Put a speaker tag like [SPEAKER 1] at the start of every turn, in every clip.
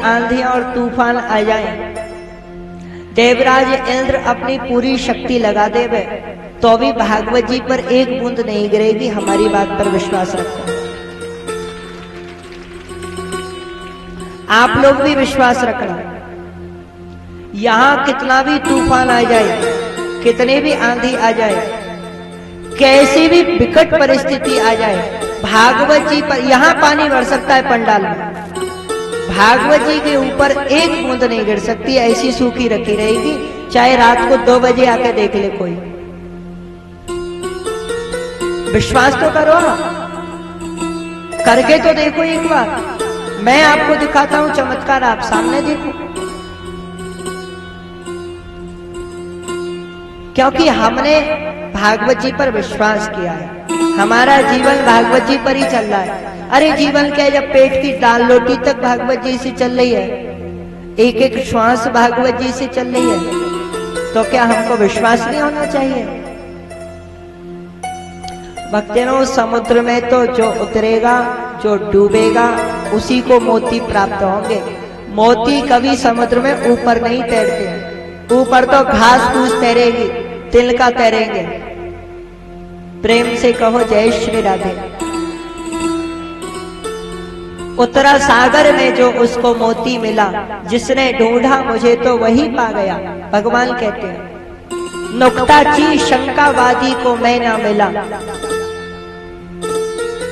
[SPEAKER 1] आंधियां और तूफान आ जाएं, देवराज इंद्र अपनी पूरी शक्ति लगा देवे तो भी भागवत जी पर एक बूंद नहीं गिरेगी। हमारी बात पर विश्वास रखो, आप लोग भी विश्वास रखना। यहां कितना भी तूफान आ जाए, कितने भी आंधी आ जाए, कैसी भी विकट परिस्थिति आ जाए, भागवत जी पर यहां पानी भर सकता है पंडाल में, भागवत जी के ऊपर एक बूंद नहीं गिर सकती, ऐसी सूखी रखी रहेगी। चाहे रात को 2 बजे आके देख ले कोई, विश्वास तो करो, करके तो देखो एक बार। मैं आपको दिखाता हूं चमत्कार, आप सामने देखो, क्योंकि हमने भागवत जी पर विश्वास किया है। हमारा जीवन भागवत जी पर ही चल रहा है। अरे जीवन क्या, जब पेट की दाल रोटी तक भागवत जी से चल रही है, एक एक श्वास भागवत जी से चल रही है, तो क्या हमको विश्वास नहीं होना चाहिए? भक्तजनों, समुद्र में तो जो उतरेगा, जो डूबेगा, उसी को मोती प्राप्त होंगे। मोती कभी समुद्र में ऊपर नहीं तैरते, ऊपर तो घास फूस तैरेगी, तिनका तैरेंगे। प्रेम से कहो जय श्री राधे। उत्तरा सागर में जो उसको मोती मिला, जिसने ढूंढा मुझे तो वही पा गया। भगवान कहते हैं, नुक्ताची शंकावादी को मैं ना मिला,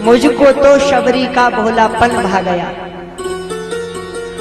[SPEAKER 1] मुझको तो शबरी का भोलापन भा गया।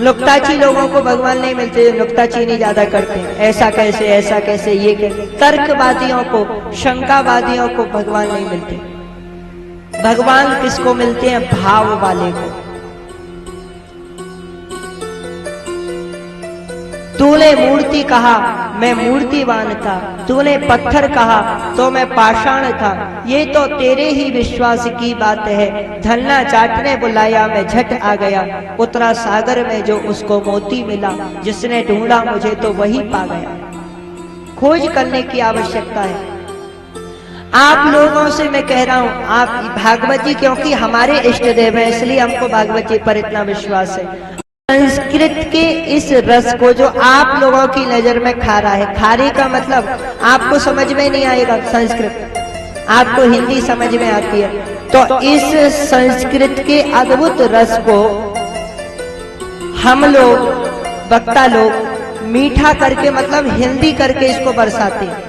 [SPEAKER 1] नुक्ताची लोगों को भगवान नहीं मिलते, नुक्ताचीनी ज्यादा करते हैं, ऐसा कैसे ऐसा कैसे, ये कैसे। तर्कवादियों को, शंकावादियों को भगवान नहीं मिलते। भगवान किसको मिलते हैं? भाव वाले को। तूने मूर्ति कहा, मैं मूर्तिवान था, तूने पत्थर कहा तो मैं पाषाण था। ये तो तेरे ही विश्वास की बात है, धन्ना चाटने बुलाया मैं झट आ गया। उतरा सागर में जो उसको मोती मिला, जिसने ढूंढा मुझे तो वही पा गया। खोज करने की आवश्यकता है। आप लोगों से मैं कह रहा हूं, आप भागवत जी, क्योंकि हमारे इष्ट देव है, इसलिए हमको भागवत जी पर इतना विश्वास है। संस्कृत के इस रस को जो आप लोगों की नजर में खारा है, खारे का मतलब आपको समझ में नहीं आएगा संस्कृत, आपको हिंदी समझ में आती है, तो इस संस्कृत के अद्भुत रस को हम लोग, वक्ता लोग, मीठा करके मतलब हिंदी करके इसको बरसाते हैं।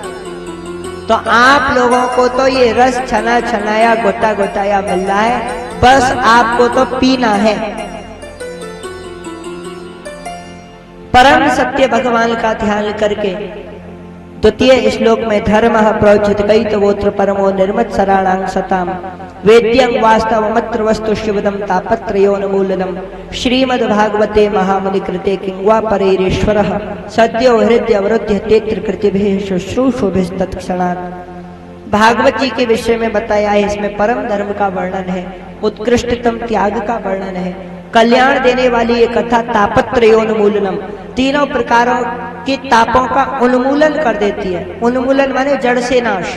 [SPEAKER 1] तो आप लोगों को तो ये रस छना छनाया, गोटा गोटाया मिल रहा है, बस आपको तो पीना है। परम सत्य भगवान का ध्यान करके द्वितीय श्लोक में धर्म प्रोचित कई तवोत्र परमो निर्मत सराणांग सताम वेद्यं वास्तवमत्र वस्तु शिवदम तापत्रयोन्मूलनम श्रीमद् भागवते महामुनि कृते किंवा परेश्वर सद्यो हृदय अवरुद्ध तेत्र कृतिभिः शुश्रूषुभिस्तत्क्षणात्। भागवत जी के विषय में बताया है, इसमें परम धर्म का वर्णन है, उत्कृष्टतम त्याग का वर्णन है, कल्याण देने वाली ये कथा तापत्रयोन्मूलनम, तीनों प्रकारों के तापों का उन्मूलन कर देती है। उन्मूलन माने जड़ से नाश।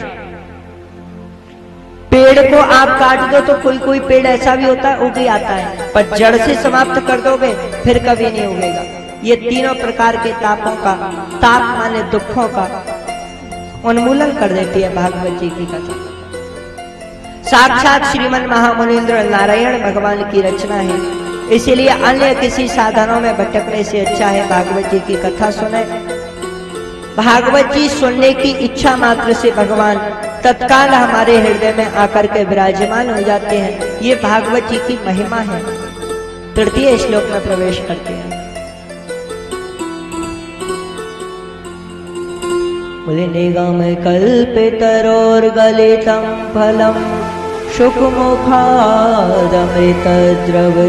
[SPEAKER 1] पेड़ को आप काट दो तो कोई कोई पेड़ ऐसा भी होता है उग ही आता है, पर जड़ से समाप्त कर दोगे फिर कभी नहीं उगेगा। ये तीनों प्रकार के तापों का, ताप माने दुखों का उन्मूलन कर देती है भागवत जी की कथा। साक्षात श्रीमन महामुनीन्द्र नारायण भगवान की रचना है, इसीलिए अन्य किसी साधनों में भटकने से अच्छा है भागवत जी की कथा सुने। भागवत जी सुनने की इच्छा मात्र से भगवान तत्काल हमारे हृदय में आकर के विराजमान हो जाते हैं। ये भागवत जी की महिमा है। तृतीय श्लोक में प्रवेश करते हैं। बोले निगम कल्पितरोर्गलितं फलम शुकमुखादमृतद्रव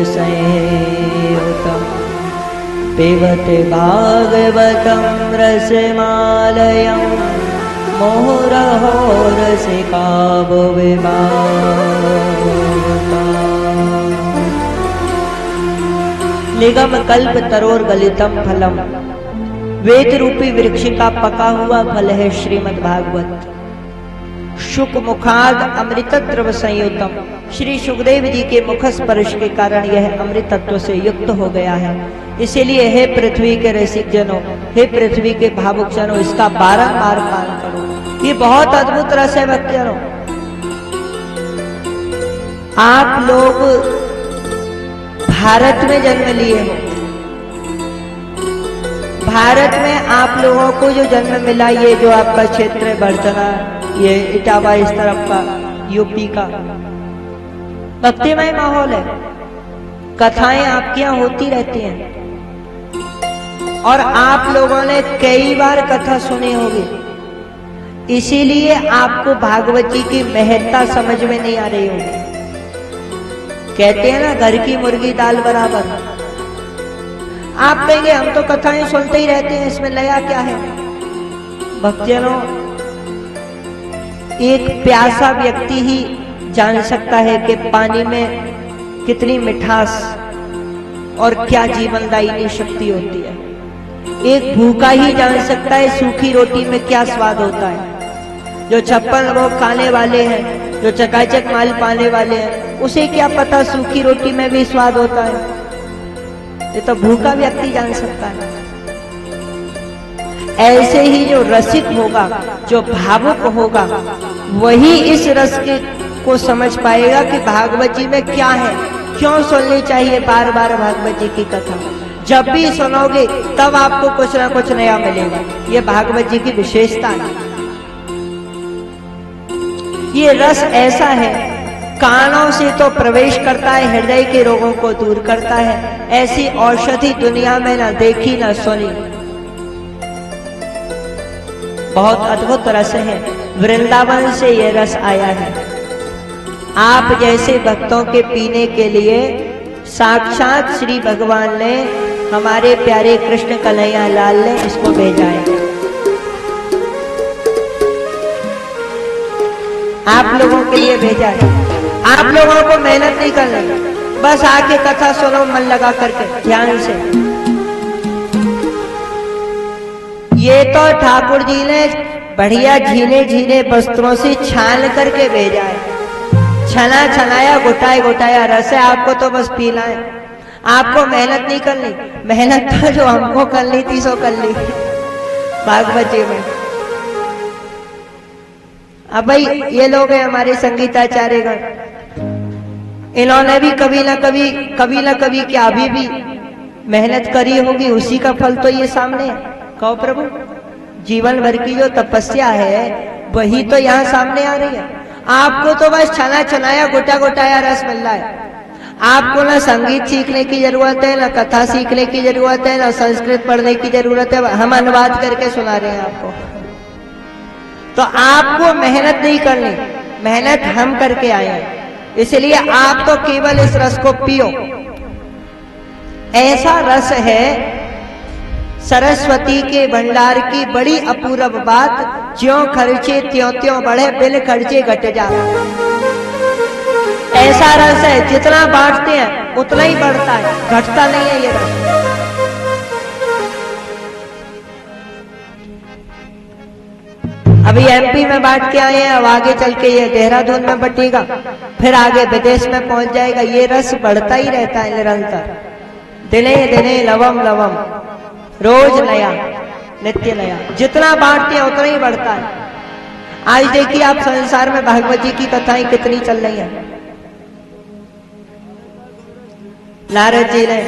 [SPEAKER 1] संयुतं पिबते भागवतं रसमालयं मोहरहो रसिका भुविभावता। निगम कल्प तरोर गलितम फलम, वेद रूपी वृक्ष का पका हुआ फल है श्रीमद् भागवत। शुक मुखाद अमृतद्रव संयुतम। श्री सुखदेव जी के मुख स्पर्श के कारण यह अमृतत्व से युक्त हो गया है। इसीलिए हे पृथ्वी के रसिक जनों, हे पृथ्वी के भावुक जनों, इसका बारंबार पान करो। ये बहुत अद्भुत रस है भक्तजनों। आप लोग भारत में जन्म लिए हो, भारत में आप लोगों को जो जन्म मिला, ये जो आपका क्षेत्र है बर्जना, ये इटावा, इस तरफ का यूपी का भक्तिमय माहौल है। कथाएं आपके यहाँ होती रहती हैं और आप लोगों ने कई बार कथा सुनी होगी, इसीलिए आपको भागवत जी की महत्ता समझ में नहीं आ रही होगी। कहते हैं ना, घर की मुर्गी दाल बराबर। आप कहेंगे हम तो कथाएं सुनते ही रहते हैं, इसमें नया क्या है? भक्तजनों, एक प्यासा व्यक्ति ही जान सकता है कि पानी में कितनी मिठास और क्या जीवनदायिनी शक्ति होती है। एक भूखा ही जान सकता है सूखी रोटी में क्या स्वाद होता है। जो 56 लोग खाने वाले हैं, जो चकाचक माल पाने वाले हैं, उसे क्या पता सूखी रोटी में भी स्वाद होता है? ये तो भूखा व्यक्ति जान सकता है। ऐसे ही जो रसिक होगा, जो भावुक होगा, वही इस रस को समझ पाएगा कि भागवत जी में क्या है, क्यों सुननी चाहिए बार बार भागवत जी की कथा। जब भी सुनोगे तब आपको कुछ ना कुछ नया मिलेगा। ये भागवत जी की विशेषता है। ये रस ऐसा है, कानों से तो प्रवेश करता है, हृदय के रोगों को दूर करता है। ऐसी औषधि दुनिया में ना देखी ना सुनी। बहुत अद्भुत रस है, वृंदावन से यह रस आया है। आप जैसे भक्तों के पीने के लिए साक्षात श्री भगवान ने, हमारे प्यारे कृष्ण कन्हैया लाल ने इसको भेजा है। आप लोगों के लिए भेजा है। आप लोगों को मेहनत नहीं करनी, बस आके कथा सुनो मन लगा करके ध्यान से। ये तो ठाकुर जी ने बढ़िया झीने झीने वस्त्रों से छान करके भेजा है। छना छनाया घुटाए घुटाया रस है, आपको तो बस पीना है। आपको मेहनत नहीं करनी। मेहनत तो जो हमको करनी थी सो कर ली भागवत जी में। अब भाई ये लोग हैं हमारे संगीताचार्य गण, इन्होंने भी कभी ना कभी क्या अभी भी मेहनत करी होगी, उसी का फल तो ये सामने है। कहो प्रभु, जीवन भर की जो तपस्या है वही तो यहाँ सामने आ रही है। आपको तो बस छना छनाया गोटा गोटाया रस मिल रहा है। आपको ना संगीत सीखने की जरूरत है, ना कथा सीखने की जरूरत है, ना संस्कृत पढ़ने की जरूरत है। हम अनुवाद करके सुना रहे हैं आपको। तो आपको मेहनत नहीं करनी, मेहनत हम करके आए हैं। इसलिए आप तो केवल इस रस को पियो। ऐसा रस है, सरस्वती के भंडार की बड़ी अपूर्व बात, ज्यों खर्चे त्यों त्यों बढ़े, बिन खर्चे घट जा। ऐसा रस है, जितना बांटते हैं उतना ही बढ़ता है, घटता नहीं है ये रस। अभी एमपी में बांट के आए हैं, अब आगे चल के ये देहरादून में बटेगा, फिर आगे विदेश में पहुंच जाएगा। ये रस बढ़ता ही रहता है निरंतर, दिने दिने लवम लवम, रोज नया नित्य नया। जितना बांटते हैं उतना ही बढ़ता है। आज देखिए आप संसार में भागवत जी की कथाएं कितनी चल रही हैं। नारद जी ने,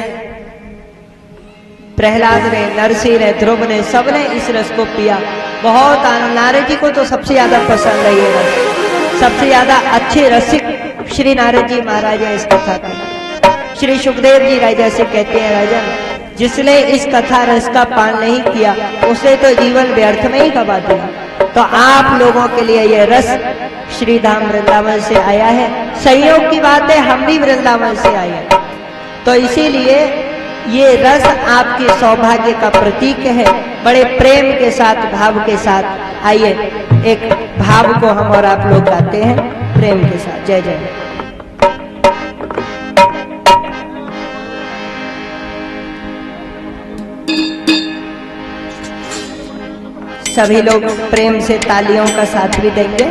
[SPEAKER 1] प्रहलाद ने, नरसिंह ने, ध्रुव ने, सबने इस रस को पिया। बहुत आनंद। नारद जी को तो सबसे ज्यादा पसंद है ये रस। सबसे ज्यादा अच्छे रसिक श्री नारद जी महाराज है इस कथा के। श्री सुखदेव जी राजा से कहते हैं, राजन, जिसने इस कथा रस का पान नहीं किया उसे तो जीवन व्यर्थ में ही गवा दिया। तो आप लोगों के लिए यह रस श्री धाम वृंदावन से आया है। संयोग की बात है, हम भी वृंदावन से आए हैं, तो इसीलिए ये रस आपके सौभाग्य का प्रतीक है। बड़े प्रेम के साथ, भाव के साथ आइए, एक भाव को हम और आप लोग गाते हैं प्रेम के साथ। जय जय। सभी लोग प्रेम से तालियों का साथ भी देंगे।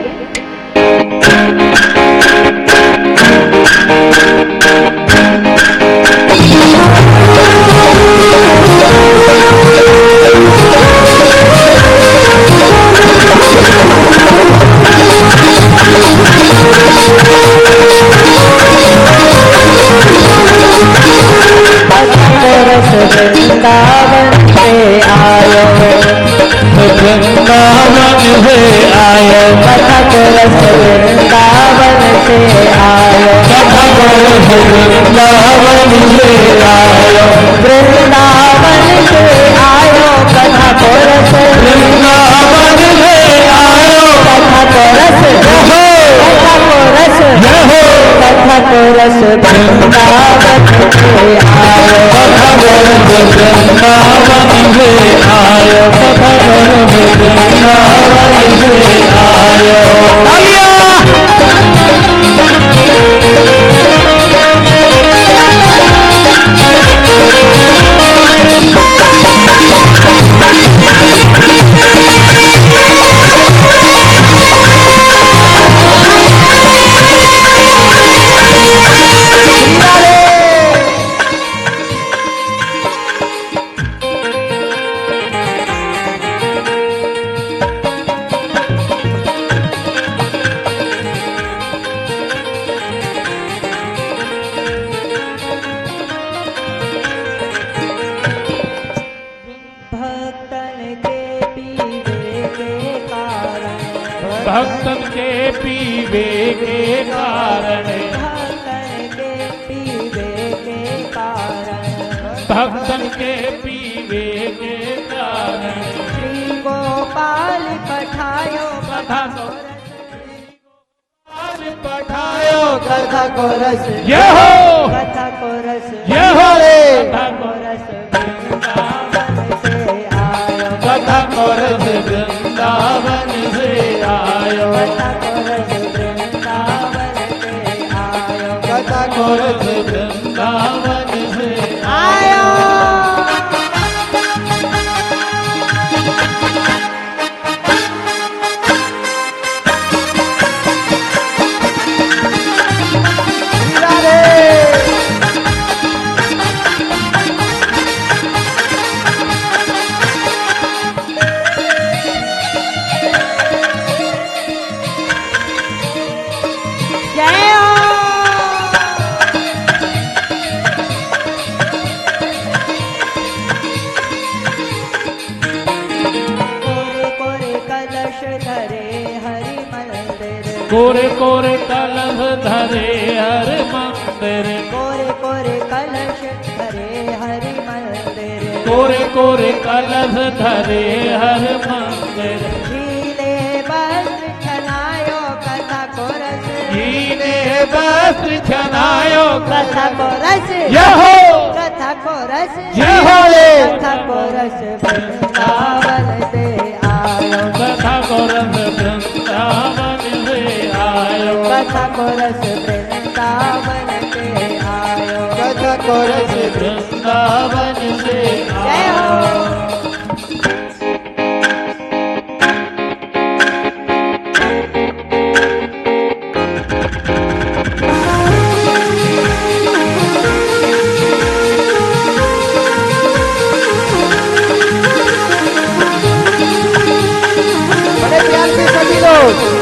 [SPEAKER 2] भक्तन के पीवे के कारण, भक्तन के पीवे के कारण,
[SPEAKER 1] श्री गोपाल पठायो
[SPEAKER 2] कथा पठायो
[SPEAKER 1] कथा को रस,
[SPEAKER 2] ये हो
[SPEAKER 1] कथा को रस,
[SPEAKER 2] ये हो रे
[SPEAKER 1] कथा को रस वृंदावन से आयो,
[SPEAKER 2] कथा को रस वृंदावन से आयो,
[SPEAKER 1] कथा को रस वृंदावन से आयो,
[SPEAKER 2] कथा को रस वृंदावन से
[SPEAKER 1] आयो।
[SPEAKER 2] कोरे कोरे कलश धरे हर मंदिर,
[SPEAKER 1] कोरे कोरे कलश धरे हरि मंदिर,
[SPEAKER 2] कोरे कोरे कलश धरे हर मंदिर,
[SPEAKER 1] गीले वस्त्र छनायो कथा को रस,
[SPEAKER 2] गीले वस्त्र छनायो
[SPEAKER 1] कथा को रस,
[SPEAKER 2] यहो
[SPEAKER 1] कथा को रस,
[SPEAKER 2] यहो रे
[SPEAKER 1] कथा को रस वृंदावन से आयो,
[SPEAKER 2] कथा को रस वृंदावन से आयो,
[SPEAKER 1] कथा को रस वृंदावन से आयो,
[SPEAKER 2] कथा को रस वृंदावन से
[SPEAKER 1] जय हो।
[SPEAKER 2] आयो।
[SPEAKER 1] बड़े प्यार से सभी लोग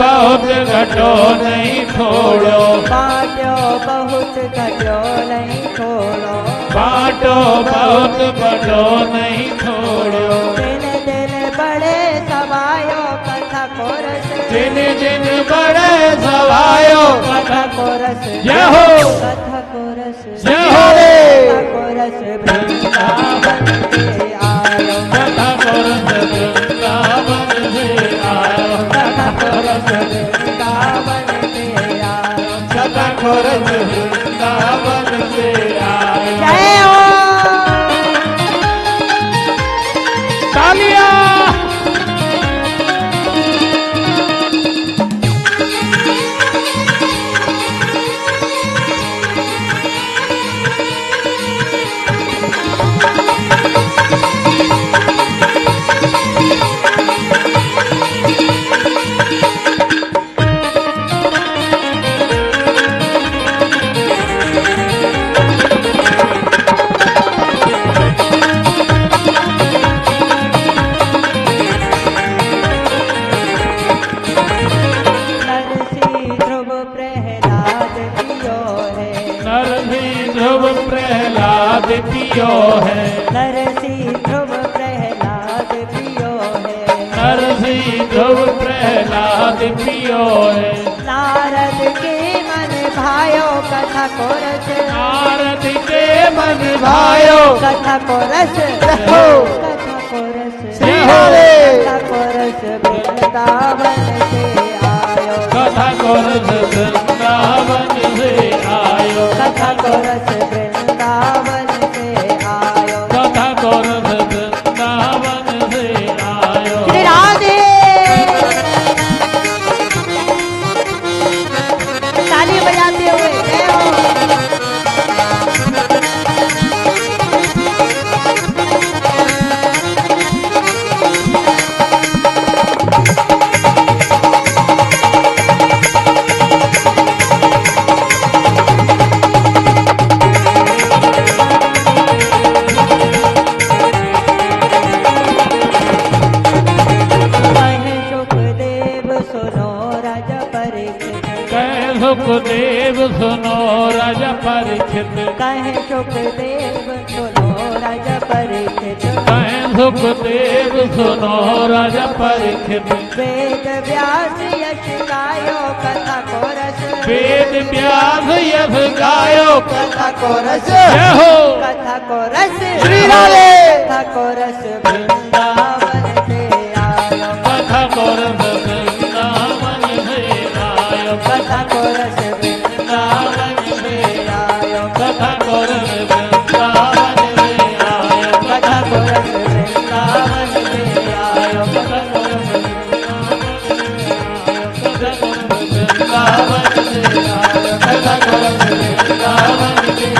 [SPEAKER 2] बहुत घटो नहीं छोड़ो,
[SPEAKER 1] बाटो बहुत घटो नहीं छोड़ो,
[SPEAKER 2] बाटो बहुत बड़ो नहीं छोड़ो,
[SPEAKER 1] दिन दिन बड़े सवायो कथा को रस,
[SPEAKER 2] दिन दिन बड़े सवायो
[SPEAKER 1] कथा को रस,
[SPEAKER 2] जय हो
[SPEAKER 1] कथा को रस,
[SPEAKER 2] जय हो रे
[SPEAKER 1] कथा को रस वृंदावन से आयो,
[SPEAKER 2] कथा को रस वृंदावन से आयो,
[SPEAKER 1] कथा को रस
[SPEAKER 2] पियो है,
[SPEAKER 1] नरसी ध्रुव प्रहलाद पियो है,
[SPEAKER 2] नरसी ध्रुव प्रहलाद पियो है।
[SPEAKER 1] नारद के मन भायो कथा को रस,
[SPEAKER 2] नारद के मन भायो
[SPEAKER 1] कथा को रस,
[SPEAKER 2] हो।
[SPEAKER 1] कथा को रस,
[SPEAKER 2] श्री हरे।
[SPEAKER 1] कथा को रस वृंदावन से आयो,
[SPEAKER 2] कथा को रस वृंदावन से आयो,
[SPEAKER 1] कथा को रस वृंदावन से आयो।
[SPEAKER 2] कथा को रस वृंदावन से आयो।
[SPEAKER 1] श्री राधे। ताली बजाते हुए जय हो।
[SPEAKER 2] सुखदेव सुनो राजा परीक्षित,
[SPEAKER 1] कहे सुखदेव सुनो राजा परीक्षित,
[SPEAKER 2] कहे सुखदेव सुनो राजा परीक्षित।
[SPEAKER 1] वेद व्यास यश गायो कथा को रस,
[SPEAKER 2] वेद व्यास यश गायो
[SPEAKER 1] कथा को रस,
[SPEAKER 2] जय हो।
[SPEAKER 1] कथा को रस
[SPEAKER 2] श्री राधे।
[SPEAKER 1] कथा को रस वृंदावन से आयो,
[SPEAKER 2] कथा को रस वृंदावन से आयो,
[SPEAKER 1] कथा को रस वृंदावन से आयो,
[SPEAKER 2] कथा को रस वृंदावन से आयो,
[SPEAKER 1] कथा को रस वृंदावन से आयो,
[SPEAKER 2] कथा को रस वृंदावन से आयो, कथा को रस वृंदावन से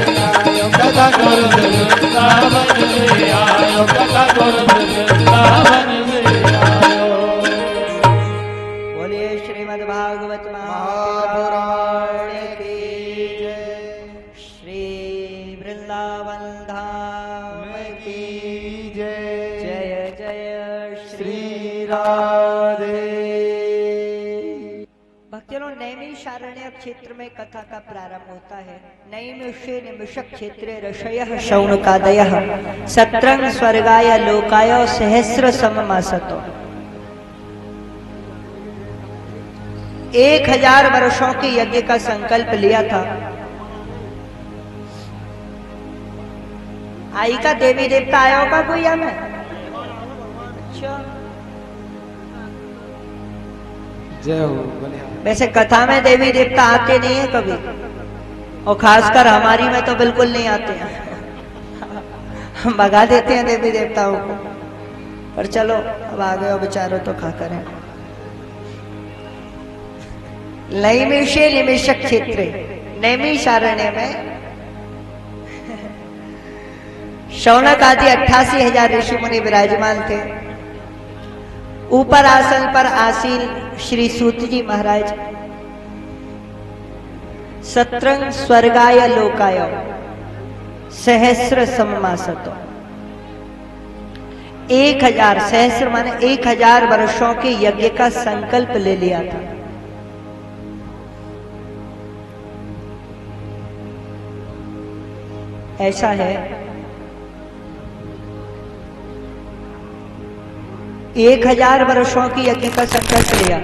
[SPEAKER 2] आयो, कथा को रस वृंदावन से आयो, कथा को रस वृंदावन से आयो।
[SPEAKER 1] बोलिए श्रीमद् भागवत महापुराण की जय, श्री वृंदावन धाम की जय, जय जय श्री राधे। भक्तों, नैमिषारण्य क्षेत्र में कथा का प्रारंभ होता है। नैमिषे निमिषक क्षेत्रे ऋषयः शौनकादयः सत्रं स्वर्गाय लोकाय सहस्र सममासतो। 1000 वर्षों के यज्ञ का संकल्प लिया था। आई का देवी देवता आया होगा कोई हमें? अच्छा,
[SPEAKER 3] जय हो बलिया।
[SPEAKER 1] वैसे कथा में देवी देवता आते नहीं है कभी, और खासकर हमारी में तो बिल्कुल नहीं आते हैं। हम भगा देते हैं देवी देवताओं को। पर चलो, अब आ गए हो बेचारो तो खा करें। नैमिषे निमिषक क्षेत्रे, नैमिषारण्य में शौनक आदि 88,000 ऋषि मुनि विराजमान थे। ऊपर आसन पर आसीन श्री सूत जी महाराज, सत्रंग स्वर्गाय लोकाय सहस्र सममासतो। 1000 सहस्र माने 1000 वर्षों के यज्ञ का संकल्प ले लिया था। ऐसा है, 1000 वर्षों की यज्ञ का संकल्प लिया।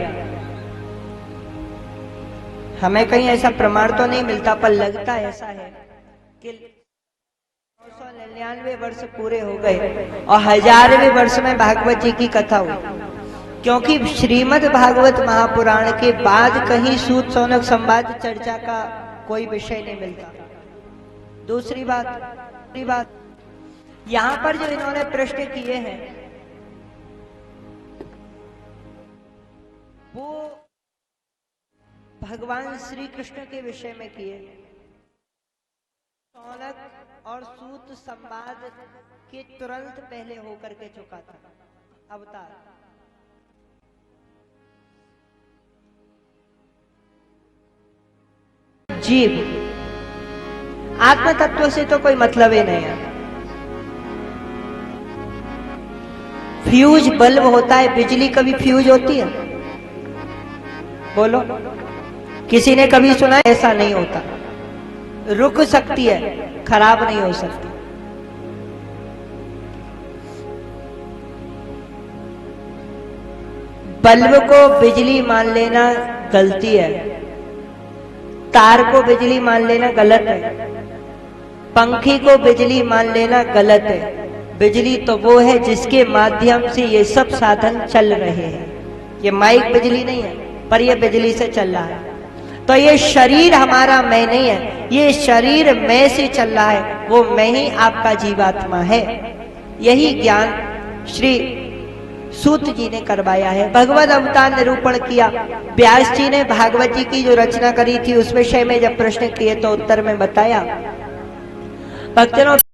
[SPEAKER 1] हमें कहीं ऐसा प्रमाण तो नहीं मिलता, पर लगता ऐसा है कि 999 वर्ष पूरे हो गए और 1000वें वर्ष में भागवत जी की कथा हुई। क्योंकि श्रीमद् भागवत महापुराण के बाद कहीं सूत शौनक संवाद चर्चा का कोई विषय नहीं मिलता। दूसरी बात, यहां पर जो इन्होंने प्रश्न किए हैं वो भगवान श्री कृष्ण के विषय में किए। शौनक और सूत संवाद के तुरंत पहले होकर के चुका था अवतार। जीव आत्म तत्व से तो कोई मतलब ही नहीं है। फ्यूज बल्ब होता है, बिजली कभी फ्यूज होती है? बोलो, किसी ने कभी सुना है? ऐसा नहीं होता। रुक सकती है, खराब नहीं हो सकती। बल्ब को बिजली मान लेना गलती है, तार को बिजली मान लेना गलत है, पंखी को बिजली मान लेना गलत है। बिजली तो वो है जिसके माध्यम से ये सब साधन चल रहे हैं। ये माइक बिजली नहीं है, पर ये बिजली से चल रहा है। तो ये शरीर हमारा मैं नहीं है, ये शरीर मैं से चल रहा है, वो मैं ही आपका जीवात्मा है। यही ज्ञान श्री सूत जी ने करवाया है। भगवत अवतार निरूपण किया। व्यास जी ने भागवत जी की जो रचना करी थी उस विषय में जब प्रश्न किए तो उत्तर में बताया। भक्तों